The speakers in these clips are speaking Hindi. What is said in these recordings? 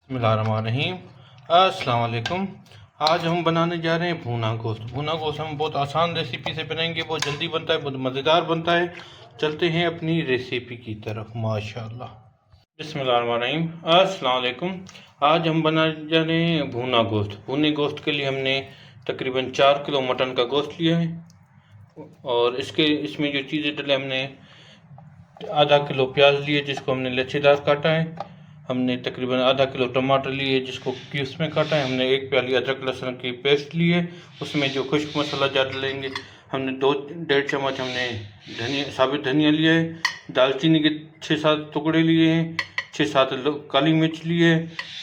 बिस्मिल्लाहिर्रहमानिर्रहीम। अस्सलाम वालेकुम। आज हम बनाने जा रहे हैं भुना गोश्त। भुना गोश्त हम बहुत आसान रेसिपी से बनाएंगे, बहुत जल्दी बनता है, बहुत मज़ेदार बनता है। चलते हैं अपनी रेसिपी की तरफ। माशाल्लाह। बिस्मिल्लाहिर्रहमानिर्रहीम। अस्सलाम वालेकुम। आज हम बनाने जा रहे हैं भुना गोश्त। भुने गोश्त के लिए हमने तकरीबन 4 किलो मटन का गोश्त लिया है और इसमें जो चीज़ें डले, हमने आधा किलो प्याज लिए जिसको हमने लच्छेदार काटा है। हमने तकरीबन आधा किलो टमाटर लिए जिसको क्यूब्स में काटा है। हमने 1 प्याली अदरक लहसुन की पेस्ट ली है। उसमें जो खुश्क मसाला ज़्यादा डालेंगे, हमने 2-1.5 चम्मच हमने साबित धनिया लिया है। दालचीनी के 6-7 टुकड़े लिए हैं। 6-7 काली मिर्च लिए,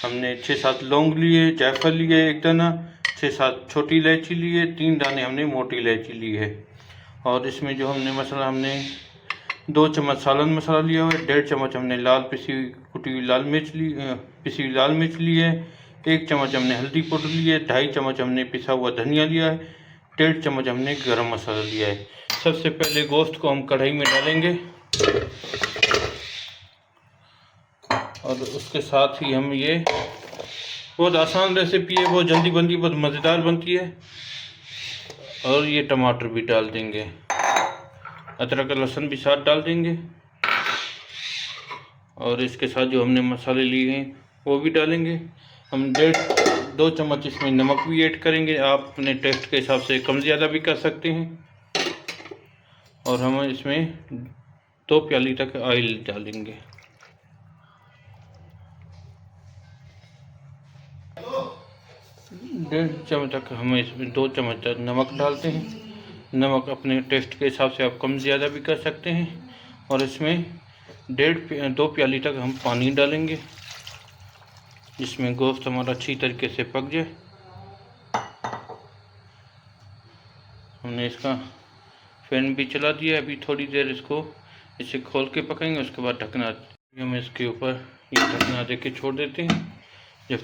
हमने 6-7 लौंग लिए, जायफल लिए 1 दाना, 6-7 छोटी इलायची लिए, 3 दाने हमने मोटी इलायची ली है। और इसमें जो हमने मसाला, हमने 2 चम्मच सालन मसाला लिया हुआ है, 1.5 चम्मच हमने कुटी हुई लाल मिर्च ली, पिसी हुई लाल मिर्च ली है, 1 चम्मच हमने हल्दी पाउडर लिया है, 2.5 चम्मच हमने पिसा हुआ धनिया लिया है, 1.5 चम्मच हमने गरम मसाला लिया है। सबसे पहले गोश्त को हम कढ़ाई में डालेंगे और उसके साथ ही हम ये बहुत आसान रेसिपी है, बहुत जल्दी बनती है, बहुत मज़ेदार बनती है। और ये टमाटर भी डाल देंगे, अदरक लहसुन भी साथ डाल देंगे और इसके साथ जो हमने मसाले लिए हैं वो भी डालेंगे। हम 1.5-2 चम्मच इसमें नमक भी ऐड करेंगे, आप अपने टेस्ट के हिसाब से कम ज़्यादा भी कर सकते हैं। और हम इसमें 2 प्याली तक ऑयल डालेंगे। डेढ़ चम्मच तक हम इसमें 2 चम्मच तक नमक डालते हैं। नमक अपने टेस्ट के हिसाब से आप कम ज़्यादा भी कर सकते हैं। और इसमें 2 प्याली तक हम पानी डालेंगे जिसमें गोश्त हमारा अच्छी तरीके से पक जाए। हमने इसका फैन भी चला दिया, अभी थोड़ी देर इसको इसे खोल के पकाएंगे, उसके बाद ढकना हम इसके ऊपर ये ढकना दे के छोड़ देते हैं। जब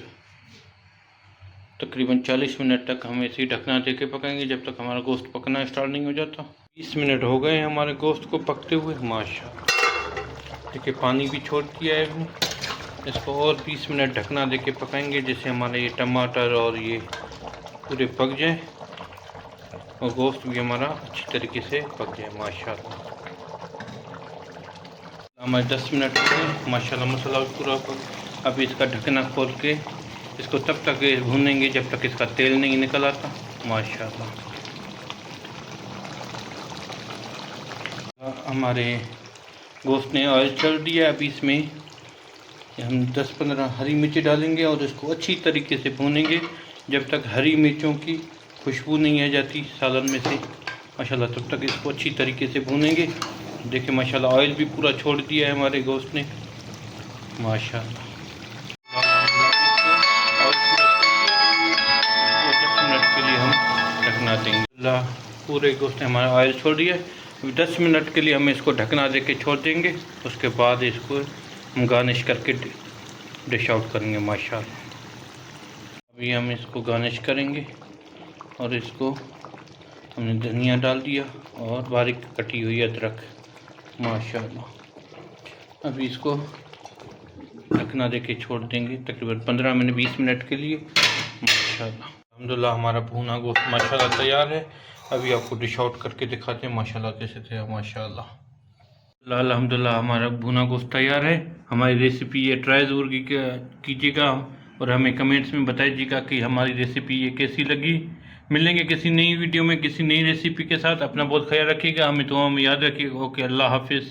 तकरीबन 40 मिनट तक हम इसे ढकना दे के पकाएंगे जब तक हमारा गोश्त पकना स्टार्ट नहीं हो जाता। 20 मिनट हो गए हमारे गोश्त को पकते हुए। माशाल्लाह, देखिए पानी भी छोड़ दिया है हमने। इसको और 20 मिनट ढकना दे के पकाएंगे जिससे हमारे ये टमाटर और ये पूरे पक जाए और गोश्त भी हमारा अच्छी तरीके से पक जाए। माशाल्लाह, हमारे 10 मिनट हो गए। माशाल्लाह मसाला पूरा पक। अभी इसका ढकना खोल के इसको तब तक भूनेंगे जब तक इसका तेल नहीं निकल आता। माशाल्लाह, हमारे गोश्त ने ऑयल छोड़ दिया। अभी इसमें हम 10-15 हरी मिर्ची डालेंगे और इसको अच्छी तरीके से भूनेंगे जब तक हरी मिर्चों की खुशबू नहीं आ जाती सालन में से। माशाल्लाह, तब तक इसको अच्छी तरीके से भूनेंगे। देखिए माशाल्लाह ऑयल भी पूरा छोड़ दिया है हमारे गोश्त ने। माशाल्लाह, 10 मिनट के लिए हम ढकना देंगे। पूरे गोश्त ने हमारा ऑयल छोड़ दिया है। 10 मिनट के लिए हम इसको ढकना दे के छोड़ देंगे। उसके बाद इसको हम गार्निश करके डिश आउट करेंगे। माशाल्लाह, अभी हम इसको गार्निश करेंगे और इसको हमने धनिया डाल दिया और बारीक कटी हुई अदरक। माशाल्लाह, अभी इसको ढकना दे के छोड़ देंगे तकरीबन 15-20 मिनट के लिए। माशाल्लाह, अल्हम्दुलिल्लाह हमारा भुना गोश्त माशाल्लाह तैयार है। अभी आपको डिश आउट करके दिखाते हैं माशाल्लाह कैसे तैयार। माशाल्लाह, अल्हम्दुलिल्लाह हमारा भुना गोश्त तैयार है। हमारी रेसिपी ये ट्राई ज़रूर कीजिएगा और हमें कमेंट्स में बताइएगा कि हमारी रेसिपी ये कैसी लगी। मिलेंगे किसी नई वीडियो में किसी नई रेसिपी के साथ। अपना बहुत ख्याल रखिएगा, हमें दुआ में याद रखिएगा। ओके, अल्लाह हाफिज़।